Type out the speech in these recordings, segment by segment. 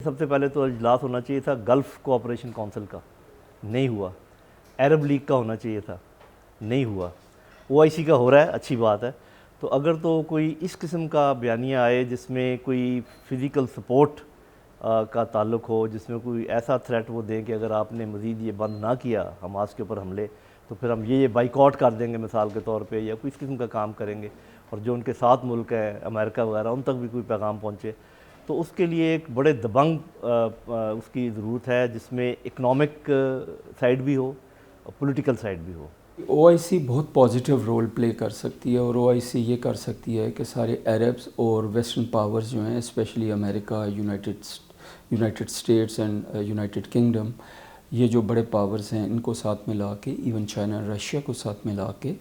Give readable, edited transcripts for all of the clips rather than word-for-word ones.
سب سے پہلے تو اجلاس ہونا چاہیے تھا گلف کوآپریشن کونسل کا، نہیں ہوا۔ عرب لیگ کا ہونا چاہیے تھا، نہیں ہوا۔ OIC کا ہو رہا ہے، اچھی بات ہے۔ تو اگر تو کوئی اس قسم کا بیانیہ آئے جس میں کوئی فزیکل سپورٹ کا تعلق ہو، جس میں کوئی ایسا تھریٹ وہ دیں کہ اگر آپ نے مزید یہ بند نہ کیا حماس کے اوپر حملے تو پھر ہم یہ بائیکاٹ کر دیں گے مثال کے طور پہ، یا کوئی اس قسم کا کام کریں گے، اور جو ان کے ساتھ ملک ہے امریکہ وغیرہ ان تک بھی کوئی پیغام پہنچے، تو اس کے لیے ایک بڑے دبنگ اس کی ضرورت ہے جس میں اکنامک سائیڈ بھی ہو اور پولیٹیکل سائیڈ بھی ہو۔ OIC بہت پازیٹیو رول پلے کر سکتی ہے، اور OIC یہ کر سکتی ہے کہ سارے عربس اور ویسٹرن پاورز جو ہیں، اسپیشلی امریکہ، United States and United Kingdom, یہ جو بڑے پاورز ہیں ان کو ساتھ ملا کے، ایون چائنا، رشیا کو ساتھ ملا کے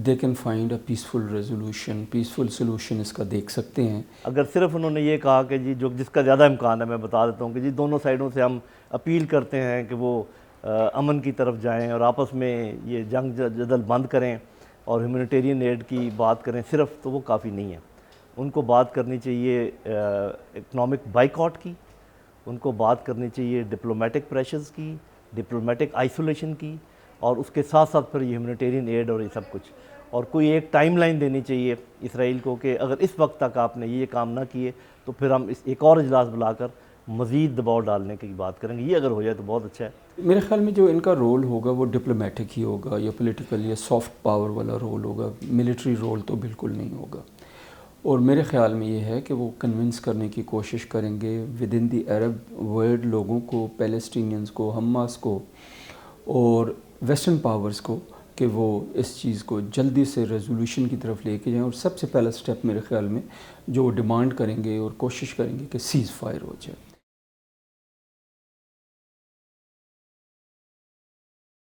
دے can find a peaceful resolution, peaceful solution اس کا دیکھ سکتے ہیں۔ اگر صرف انہوں نے یہ کہا کہ جس کا زیادہ امکان ہے، میں بتا دیتا ہوں کہ دونوں سائیڈوں سے ہم اپیل کرتے ہیں کہ وہ امن کی طرف جائیں اور آپس میں یہ جنگ جدل بند کریں اور ہیومینیٹیرین ایڈ کی بات کریں صرف، تو وہ کافی نہیں ہے۔ ان کو بات کرنی چاہیے اکنامک بائیکاٹ کی، ان کو بات کرنی چاہیے ڈپلومیٹک پریشرز کی، ڈپلومیٹک آئسولیشن کی، اور اس کے ساتھ ساتھ پھر یہ ہیومینیٹیرین ایڈ اور یہ سب کچھ، اور کوئی ایک ٹائم لائن دینی چاہیے اسرائیل کو کہ اگر اس وقت تک آپ نے یہ کام نہ کیے تو پھر ہم ایک اور اجلاس بلا کر مزید دباؤ ڈالنے کی بات کریں گے۔ یہ اگر ہو جائے تو بہت اچھا ہے۔ میرے خیال میں جو ان کا رول ہوگا وہ ڈپلومیٹک ہی ہوگا، یا پولیٹیکل یا سافٹ پاور والا رول ہوگا، ملٹری رول تو بالکل نہیں ہوگا۔ اور میرے خیال میں یہ ہے کہ وہ کنونس کرنے کی کوشش کریں گے with in the Arab world لوگوں کو، پیلسٹینینز کو، حماس کو اور ویسٹرن پاورز کو، کہ وہ اس چیز کو جلدی سے ریزولوشن کی طرف لے کے جائیں۔ اور سب سے پہلا سٹیپ میرے خیال میں جو ڈیمانڈ کریں گے اور کوشش کریں گے کہ سیز فائر ہو جائے۔